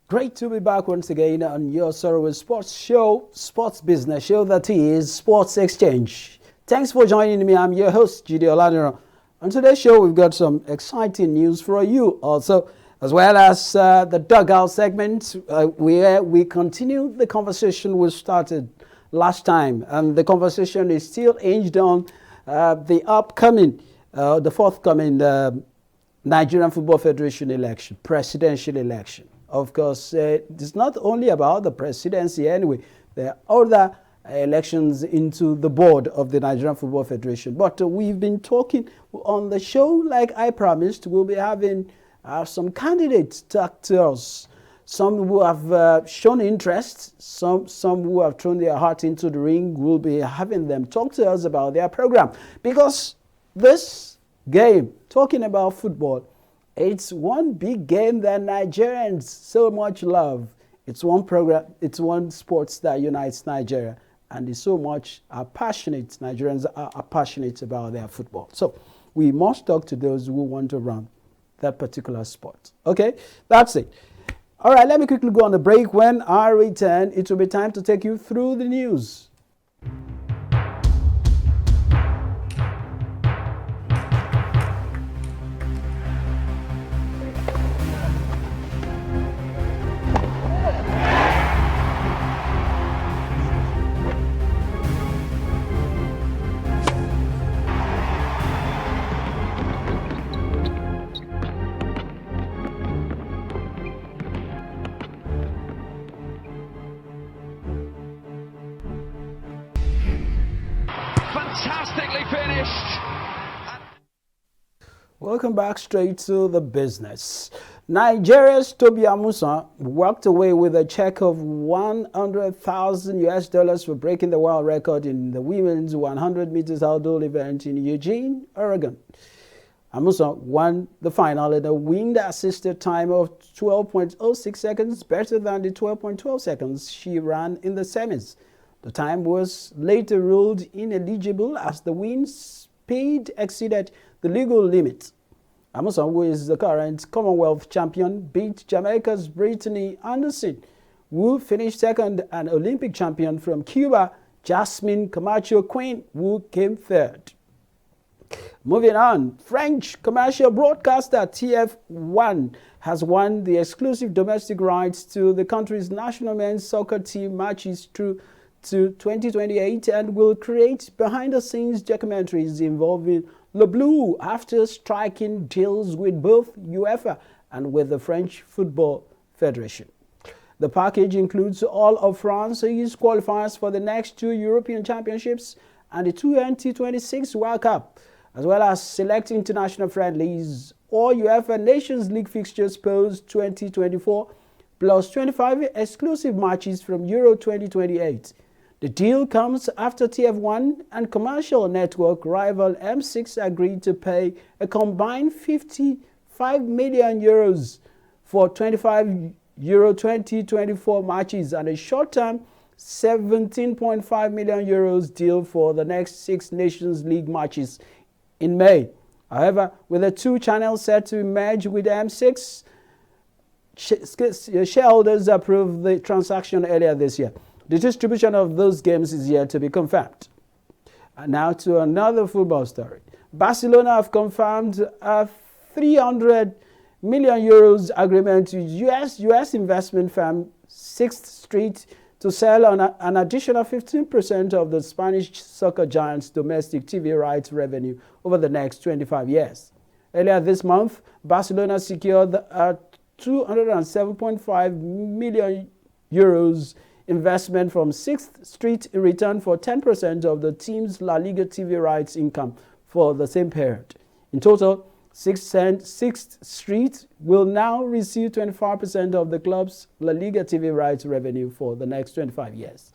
Great to be back once again on your Sorrow Sports Show, sports business show that is Sports Exchange. Thanks for joining me. I'm your host, Jide Oladiro. On today's show, we've got some exciting news for you also, as well as the dugout segment, where we continue the conversation we started last time. And the conversation is still hinged on the forthcoming Nigerian Football Federation election, presidential election. Of course, it's not only about the presidency anyway. There are other elections into the board of the Nigerian Football Federation. But we've been talking on the show, like I promised, we'll be having some candidates talk to us. Some who have shown interest, some who have thrown their heart into the ring. We'll be having them talk to us about their program. Because this game, talking about football, it's one big game that Nigerians so much love. It's one program, it's one sports that unites Nigeria. And it's so much passionate, Nigerians are passionate about their football. So we must talk to those who want to run that particular sport. Okay, that's it. All right, let me quickly go on the break. When I return, it will be time to take you through the news. Fantastically finished. Welcome back straight to the business. Nigeria's Toby Amusan walked away with a check of $100,000 for breaking the world record in the women's 100 meters hurdle event in Eugene, Oregon. Amusan won the final in a wind-assisted time of 12.06 seconds, better than the 12.12 seconds she ran in the semis. The time was later ruled ineligible as the wind speed exceeded the legal limit. Amusan, who is the current Commonwealth champion, beat Jamaica's Brittany Anderson, who finished second, and Olympic champion from Cuba, Jasmine Camacho Quinn, who came third. Moving on, French commercial broadcaster TF1 has won the exclusive domestic rights to the country's national men's soccer team matches through to 2028 and will create behind-the-scenes documentaries involving Le Bleu after striking deals with both UEFA and with the French Football Federation. The package includes all of France's qualifiers for the next two European Championships and the 2026 World Cup, as well as select international friendlies or UEFA Nations League fixtures post 2024, plus 25 exclusive matches from Euro 2028. The deal comes after TF1 and commercial network rival M6 agreed to pay a combined €55 million for 25 Euro 2024 matches and a short-term €17.5 million deal for the next 6 Nations League matches in May. However, with the two channels set to merge with M6, shareholders approved the transaction earlier this year. The distribution of those games is yet to be confirmed. And now to another football story. Barcelona have confirmed a €300 million agreement with US investment firm 6th Street to sell on an additional 15% of the Spanish soccer giant's domestic TV rights revenue over the next 25 years. Earlier this month, Barcelona secured a €207.5 million investment from 6th Street in return for 10% of the team's La Liga TV rights income for the same period. In total, 6th Street will now receive 25% of the club's La Liga TV rights revenue for the next 25 years.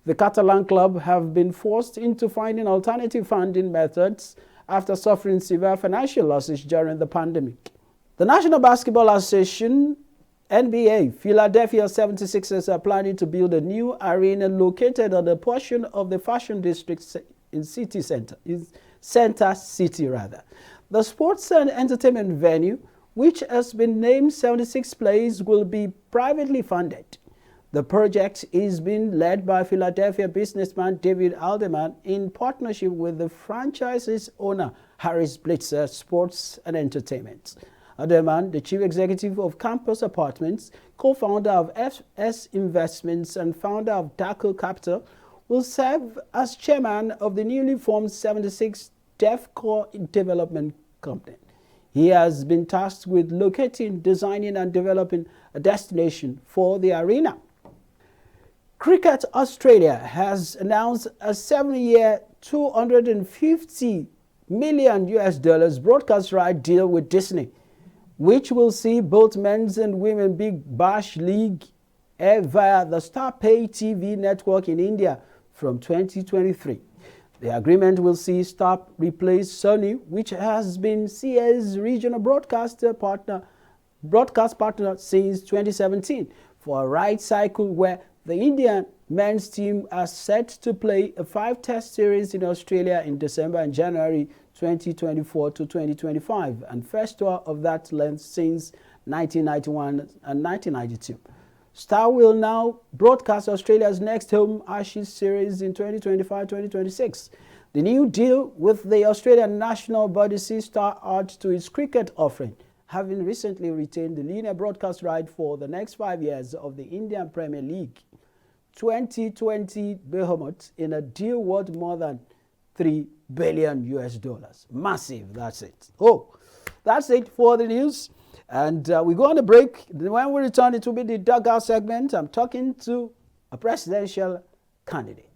The Catalan club have been forced into finding alternative funding methods after suffering severe financial losses during the pandemic. The National Basketball Association NBA, Philadelphia 76ers are planning to build a new arena located on a portion of the Fashion District in Center City. The sports and entertainment venue which has been named 76 Place, will be privately funded. The project is being led by Philadelphia businessman David Alderman in partnership with the franchise's owner, Harris Blitzer Sports and Entertainment. Alderman, the chief executive of Campus Apartments, co-founder of FS Investments and founder of Daco Capital, will serve as chairman of the newly formed 76 DevCore Development Company. He has been tasked with locating, designing and developing a destination for the arena. Cricket Australia has announced a 7-year, $250 million broadcast right deal with Disney, which will see both men's and women's Big Bash League air via the Star Pay TV network in India from 2023. The agreement will see Star replace Sony, which has been CA's regional broadcast partner since 2017, for a right cycle where the Indian men's team are set to play a 5-test series in Australia in December and January 2024 to 2025, and first tour of that length since 1991 and 1992. Star will now broadcast Australia's next home Ashes series in 2025-2026. The new deal with the Australian national body sees Star add to its cricket offering, having recently retained the linear broadcast right for the next 5 years of the Indian Premier League 2020 behemoth in a deal worth more than $3 billion. Massive, that's it. Oh, that's it for the news. And we go on a break. When we return, it will be the dugout segment. I'm talking to a presidential candidate.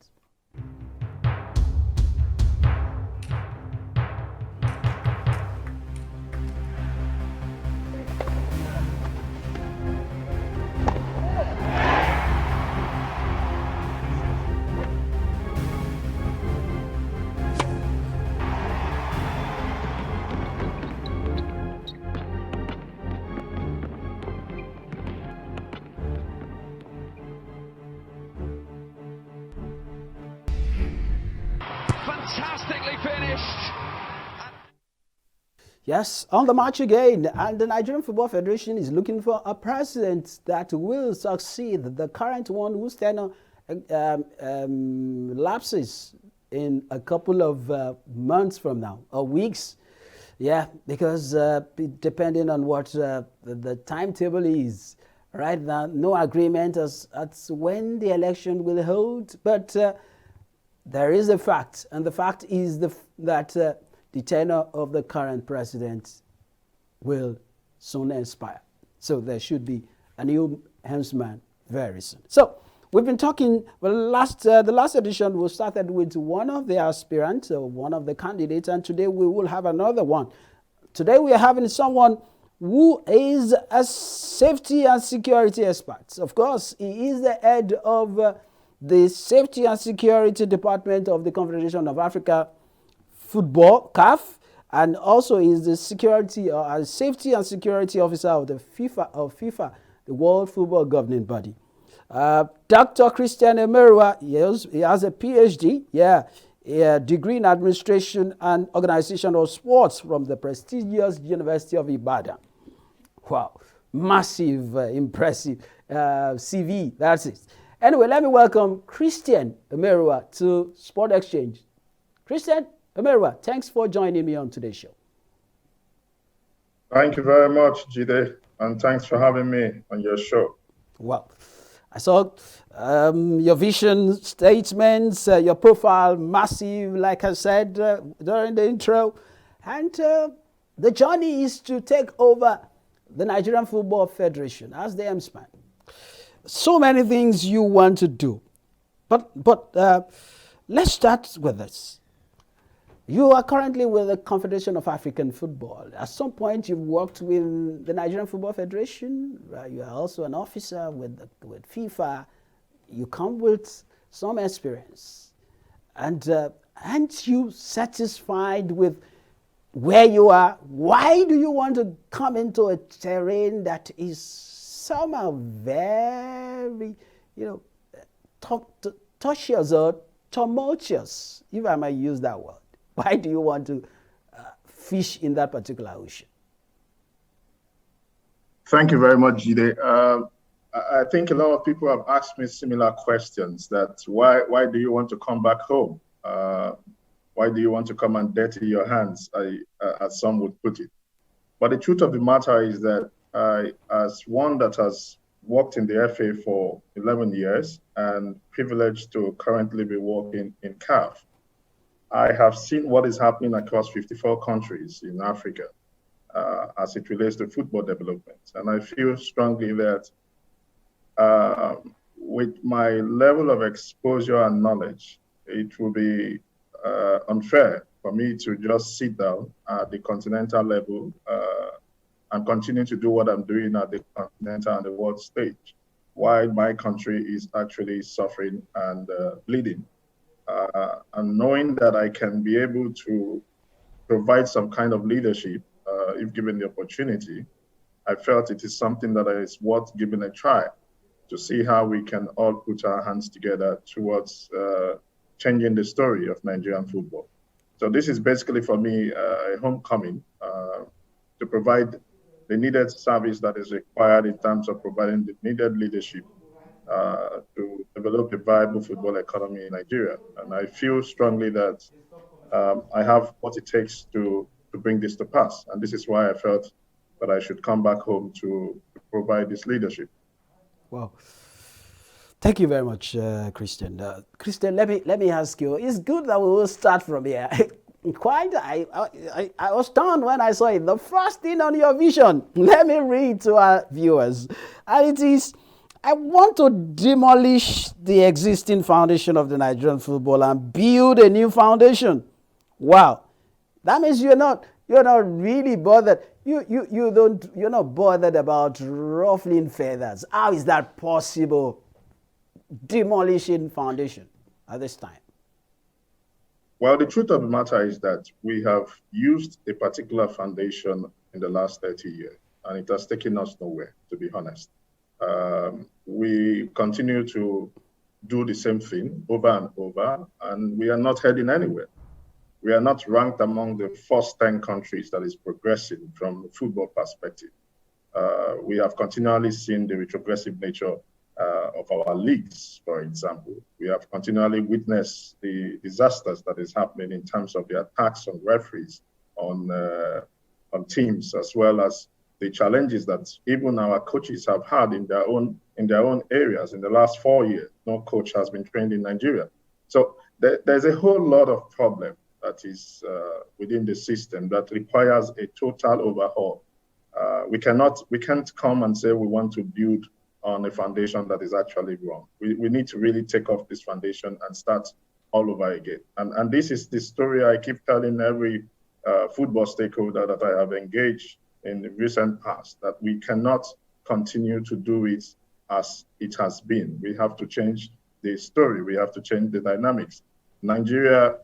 Fantastically finished. Yes, on the march again, and the Nigerian Football Federation is looking for a president that will succeed the current one whose tenure lapses in a couple of months from now, or weeks. Yeah, because depending on what the timetable is, right now, no agreement as when the election will hold, but there is a fact, and the fact is that the tenure of the current president will soon expire. So there should be a new helmsman very soon. So we've been talking, well, the last edition we started with one of the aspirants, or one of the candidates, and today we will have another one. Today we are having someone who is a safety and security expert. Of course, he is the head of the Safety and Security Department of the Confederation of Africa Football, CAF, and also is the Safety and Security Officer of the FIFA, the World Football Governing Body. Dr. Christian Emerua, he has a PhD, a degree in Administration and Organization of Sports from the prestigious University of Ibadan. Wow, massive, impressive CV, that's it. Anyway, let me welcome Christian Emerua to Sport Exchange. Christian Emerua, thanks for joining me on today's show. Thank you very much, Jide, and thanks for having me on your show. Well, I saw your vision statements, your profile, massive, like I said during the intro, and the journey is to take over the Nigerian Football Federation as the helmsman. So many things you want to do, but let's start with this. You are currently with the Confederation of African Football. At some point, you've worked with the Nigerian Football Federation. You are also an officer with FIFA. You come with some experience, and aren't you satisfied with where you are? Why do you want to come into a terrain that is somehow very, touchiest or tumultuous, if I might use that word? Why do you want to fish in that particular ocean? Thank you very much, Jide. I think a lot of people have asked me similar questions. That why do you want to come back home? Why do you want to come and dirty your hands, as some would put it? But the truth of the matter is that as one that has worked in the FA for 11 years and privileged to currently be working in CAF, I have seen what is happening across 54 countries in Africa as it relates to football development. And I feel strongly that with my level of exposure and knowledge, it will be unfair for me to just sit down at the continental level and continue to do what I'm doing at the continental and the world stage, while my country is actually suffering and bleeding. And knowing that I can be able to provide some kind of leadership, if given the opportunity, I felt it is something that is worth giving a try to see how we can all put our hands together towards changing the story of Nigerian football. So this is basically for me a homecoming to provide the needed service that is required in terms of providing the needed leadership to develop a viable football economy in Nigeria. And I feel strongly that I have what it takes to bring this to pass. And this is why I felt that I should come back home to provide this leadership. Wow. Thank you very much, Christian. Christian, let me ask you. It's good that we will start from here. I was stunned when I saw it. The first thing on your vision. Let me read to our viewers, and it is: I want to demolish the existing foundation of the Nigerian football and build a new foundation. Wow, that means you're not really bothered. You're not bothered about ruffling feathers. How is that possible? Demolishing foundation at this time. Well, the truth of the matter is that we have used a particular foundation in the last 30 years, and it has taken us nowhere, to be honest. We continue to do the same thing over and over, and we are not heading anywhere. We are not ranked among the first 10 countries that is progressing from a football perspective. We have continually seen the retrogressive nature of our leagues, for example. We have continually witnessed the disasters that is happening in terms of the attacks on referees, on teams, as well as the challenges that even our coaches have had in their own areas. In the last 4 years, no coach has been trained in Nigeria. So there's a whole lot of problem that is within the system that requires a total overhaul. We can't come and say we want to build on a foundation that is actually wrong. We need to really take off this foundation and start all over again. And this is the story I keep telling every football stakeholder that I have engaged in the recent past, that we cannot continue to do it as it has been. We have to change the story. We have to change the dynamics. Nigeria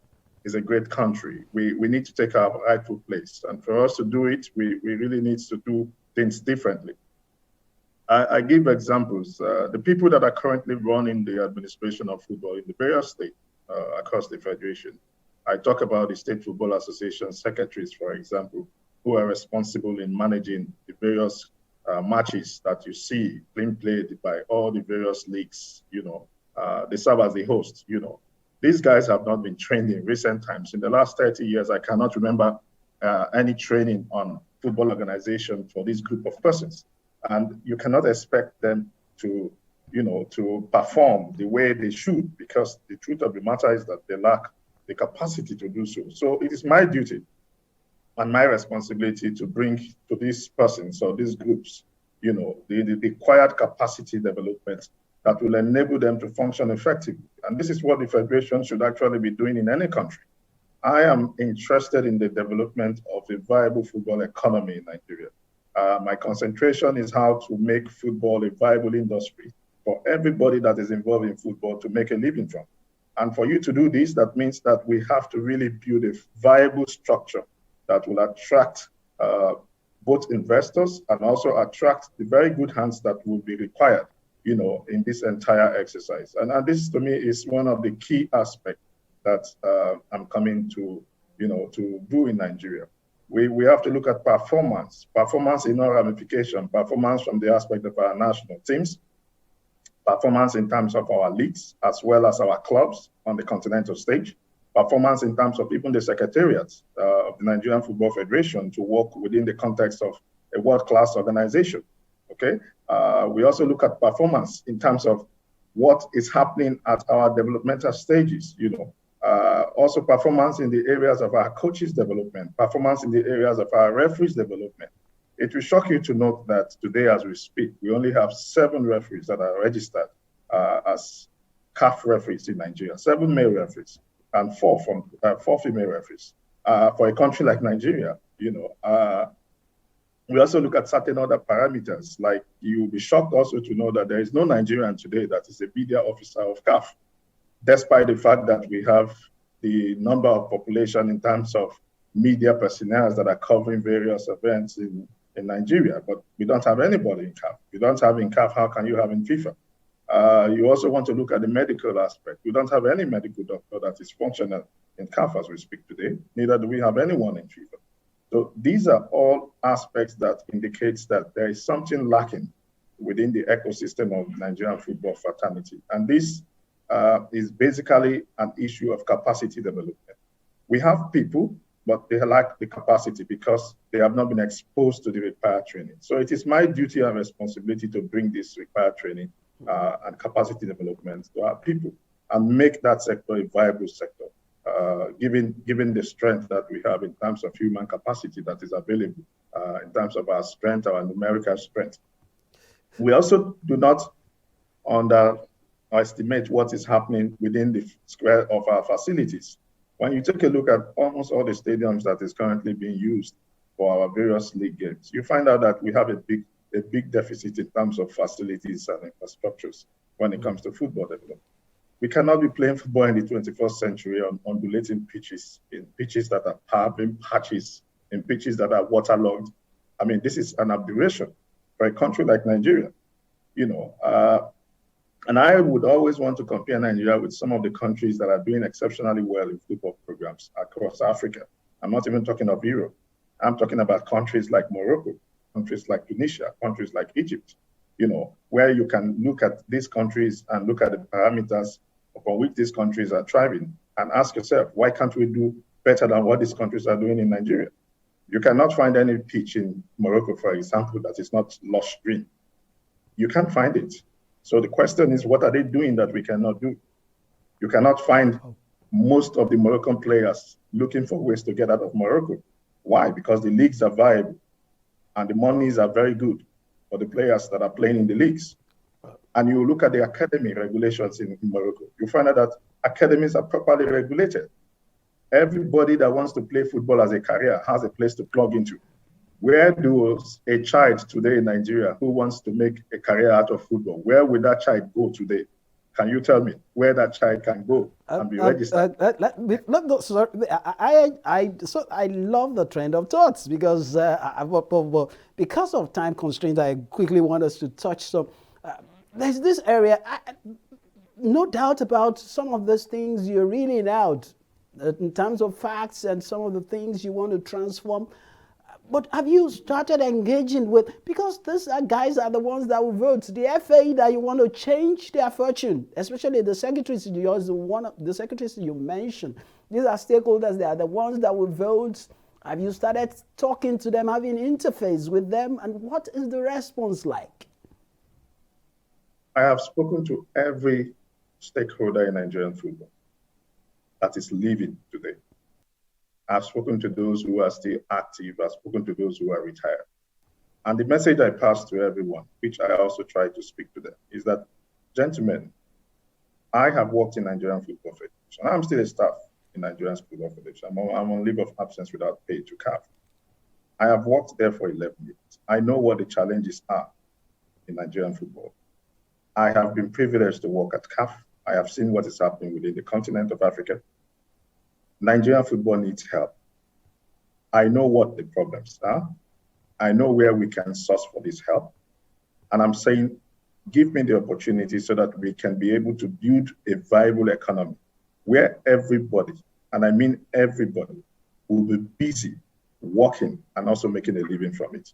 is a great country. We need to take our rightful place. And for us to do it, we really need to do things differently. I give examples. The people that are currently running the administration of football in the various states across the federation. I talk about the State Football Association secretaries, for example, who are responsible in managing the various matches that you see being played by all the various leagues. They serve as the host. These guys have not been trained in recent times. In the last 30 years, I cannot remember any training on football organization for this group of persons. And you cannot expect them to perform the way they should, because the truth of the matter is that they lack the capacity to do so. So it is my duty and my responsibility to bring to these persons or these groups, the required capacity development that will enable them to function effectively. And this is what the Federation should actually be doing in any country. I am interested in the development of a viable football economy in Nigeria. My concentration is how to make football a viable industry for everybody that is involved in football to make a living from. And for you to do this, that means that we have to really build a viable structure that will attract both investors and also attract the very good hands that will be required, in this entire exercise. And this, to me, is one of the key aspects that I'm coming to, to do in Nigeria. We have to look at performance in all ramifications, performance from the aspect of our national teams, performance in terms of our leagues, as well as our clubs on the continental stage, performance in terms of even the secretariats of the Nigerian Football Federation to work within the context of a world-class organization, okay? We also look at performance in terms of what is happening at our developmental stages, also performance in the areas of our coaches' development, performance in the areas of our referees' development. It will shock you to note that today, as we speak, we only have 7 referees that are registered as CAF referees in Nigeria, 7 male referees and 4 female referees. For a country like Nigeria, we also look at certain other parameters, like you'll be shocked also to know that there is no Nigerian today that is a media officer of CAF, despite the fact that we have the number of population in terms of media personnel that are covering various events in Nigeria, but we don't have anybody in CAF. You don't have in CAF, how can you have in FIFA? You also want to look at the medical aspect. We don't have any medical doctor that is functional in CAF as we speak today, neither do we have anyone in FIFA. So these are all aspects that indicates that there is something lacking within the ecosystem of Nigerian football fraternity. And this is basically an issue of capacity development. We have people, but they lack the capacity because they have not been exposed to the required training. So it is my duty and responsibility to bring this required training and capacity development to our people and make that sector a viable sector, given the strength that we have in terms of human capacity that is available, in terms of our strength, our numerical strength. We also do not underestimate what is happening within the square of our facilities. When you take a look at almost all the stadiums that is currently being used for our various league games, you find out that we have a big deficit in terms of facilities and infrastructures when it comes to football development. We cannot be playing football in the 21st century on undulating pitches, in pitches that are paving patches, in pitches that are waterlogged. I mean, this is an aberration for a country like Nigeria, and I would always want to compare Nigeria with some of the countries that are doing exceptionally well in football programs across Africa. I'm not even talking of Europe. I'm talking about countries like Morocco, countries like Tunisia, countries like Egypt, where you can look at these countries and look at the parameters upon which these countries are thriving and ask yourself, why can't we do better than what these countries are doing in Nigeria? You cannot find any pitch in Morocco, for example, that is not lush green. You can't find it. So the question is, what are they doing that we cannot do? You cannot find most of the Moroccan players looking for ways to get out of Morocco. Why? Because the leagues are viable and the monies are very good for the players that are playing in the leagues. And you look at the academy regulations in Morocco, you find out that academies are properly regulated. Everybody that wants to play football as a career has a place to plug into. Where does a child today in Nigeria who wants to make a career out of football, where will that child go today? Can you tell me where that child can go and be registered? I love the trend of thoughts because of time constraints, I quickly want us to touch some. There's this area, no doubt about some of those things you're reading out in terms of facts and some of the things you want to transform. But have you started engaging with, because these guys are the ones that will vote, the FA that you want to change their fortune, especially the secretaries, one of the secretaries you mentioned. These are stakeholders, they are the ones that will vote. Have you started talking to them, having interface with them, and what is the response like? I have spoken to every stakeholder in Nigerian football that is living today. I've spoken to those who are still active. I've spoken to those who are retired. And the message I pass to everyone, which I also try to speak to them, is that, gentlemen, I have worked in Nigerian Football Federation. I'm still a staff in Nigerian Football Federation. I'm on leave of absence without pay to CAF. I have worked there for 11 years. I know what the challenges are in Nigerian football. I have been privileged to work at CAF. I have seen what is happening within the continent of Africa. Nigerian football needs help. I know what the problems are. I know where we can source for this help. And I'm saying, give me the opportunity so that we can be able to build a viable economy where everybody, and I mean everybody, will be busy working and also making a living from it.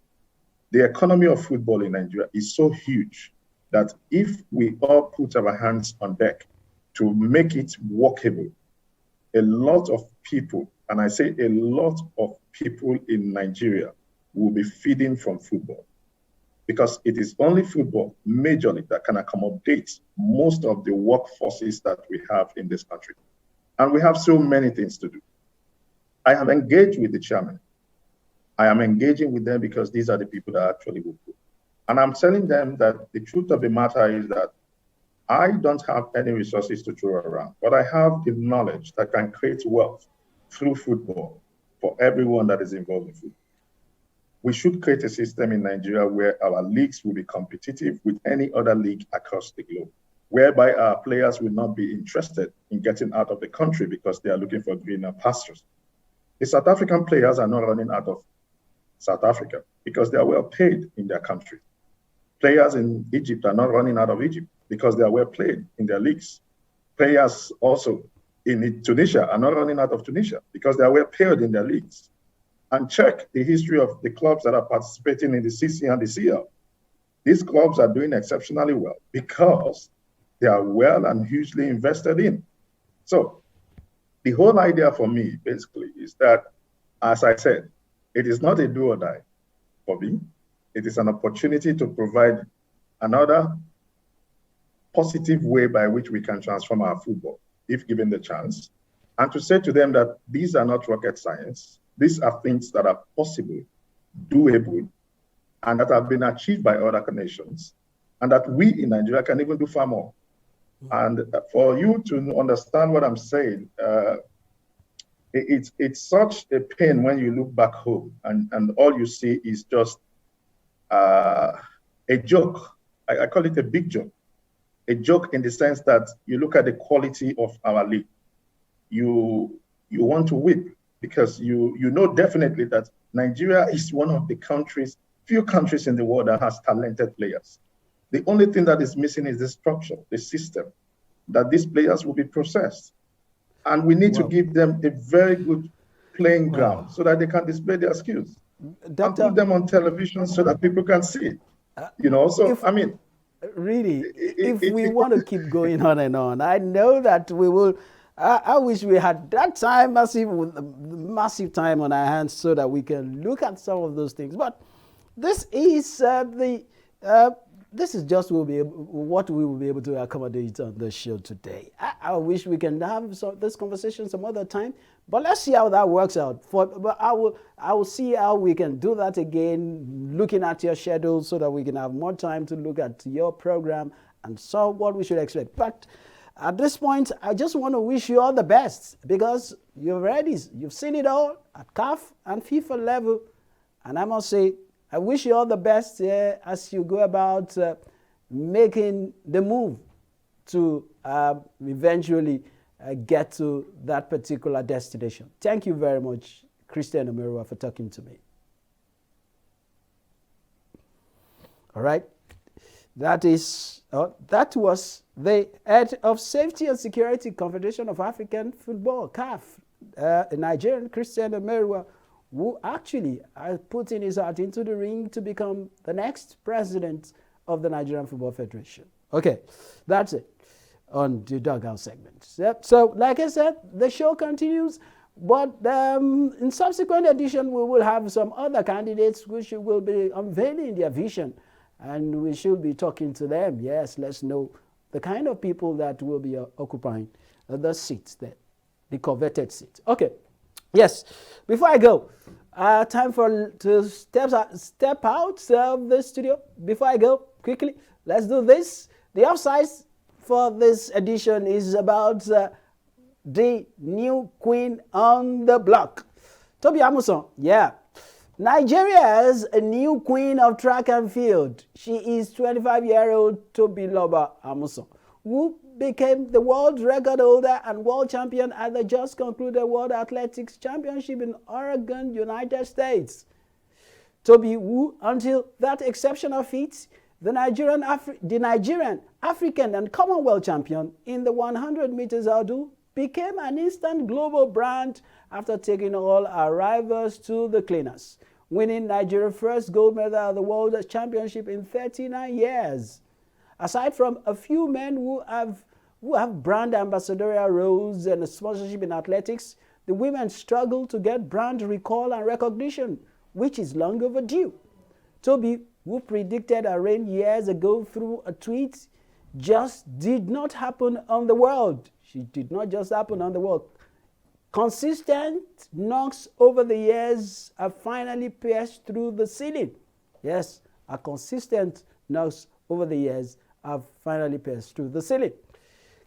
The economy of football in Nigeria is so huge that if we all put our hands on deck to make it workable, a lot of people, and I say a lot of people in Nigeria, will be feeding from football. Because it is only football, majorly, that can accommodate most of the workforces that we have in this country. And we have so many things to do. I have engaged with the chairman. I am engaging with them because these are the people that actually will put. And I'm telling them that the truth of the matter is that I don't have any resources to throw around, but I have the knowledge that can create wealth through football for everyone that is involved in football. We should create a system in Nigeria where our leagues will be competitive with any other league across the globe, whereby our players will not be interested in getting out of the country because they are looking for greener pastures. The South African players are not running out of South Africa because they are well paid in their country. Players in Egypt are not running out of Egypt because they are well paid in their leagues. Players also in Tunisia are not running out of Tunisia because they are well paid in their leagues. And check the history of the clubs that are participating in the CC and the CL. These clubs are doing exceptionally well because they are well and hugely invested in. So the whole idea for me, basically, is that, as I said, it is not a do or die for me. It is an opportunity to provide another positive way by which we can transform our football, if given the chance, and to say to them that these are not rocket science. These are things that are possible, doable, and that have been achieved by other nations, and that we in Nigeria can even do far more. And for you to understand what I'm saying, it's such a pain when you look back home and all you see is just a joke. I call it a big joke. A joke in the sense that you look at the quality of our league. You want to weep because you know definitely that Nigeria is one of the few countries in the world that has talented players. The only thing that is missing is the structure, the system, that these players will be processed. And we need to give them a very good playing ground so that they can display their skills. Doctor, and put them on television so that people can see it. Really, if we want to keep going on and on, I know that we will. I wish we had that time, massive time on our hands so that we can look at some of those things. But this is this is just what we will be able to accommodate on the show today. I wish we can have this conversation some other time, but let's see how that works out. But I will see how we can do that again, looking at your schedule so that we can have more time to look at your program and so what we should expect. But at this point, I just want to wish you all the best because you've seen it all at CAF and FIFA level, and I must say, I wish you all the best as you go about making the move to eventually get to that particular destination. Thank you very much, Christian Omerua, for talking to me. All right. That was the head of Safety and Security Confederation of African Football, CAF, Nigerian Christian Omerua, who actually put in his heart into the ring to become the next president of the Nigerian Football Federation. Okay, that's it on the Dugout segment. Yep. So, like I said, the show continues, but in subsequent edition, we will have some other candidates which will be unveiling their vision, and we should be talking to them. Yes, let's know the kind of people that will be occupying the seats there, the coveted seats. Okay. Yes, before I go, time to step out of the studio. Before I go, quickly, let's do this. The offsides for this edition is about the new queen on the block. Toby Amuson, yeah. Nigeria has a new queen of track and field. She is 25-year-old Tobiloba Amuson, who became the world record holder and world champion at the just concluded World Athletics Championship in Oregon, United States. Toby, who, until that exceptional feat, the Nigerian, African and Commonwealth champion in the 100 meters hurdle, became an instant global brand after taking all our rivals to the cleaners, winning Nigeria's first gold medal at the World Championship in 39 years. Aside from a few men who have brand ambassadorial roles and sponsorship in athletics, the women struggle to get brand recall and recognition, which is long overdue. Toby, who predicted a reign years ago through a tweet, just did not happen on the world. She did not just happen on the world. Consistent knocks over the years have finally pierced through the ceiling. Yes, a consistent knocks over the years have finally pierced through the ceiling.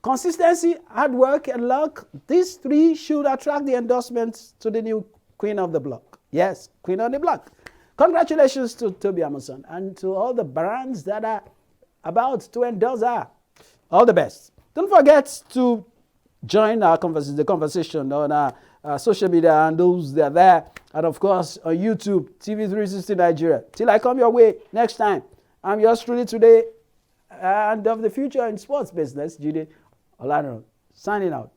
Consistency, hard work, and luck, these three should attract the endorsements to the new Queen of the Block. Yes, Queen of the Block. Congratulations to Toby Amusan and to all the brands that are about to endorse her. All the best. Don't forget to join our conversation on our social media handles. They're there. And of course, on YouTube, TV360 Nigeria. Till I come your way next time, I'm yours truly today and of the future in sports business, Judy Olano, signing out.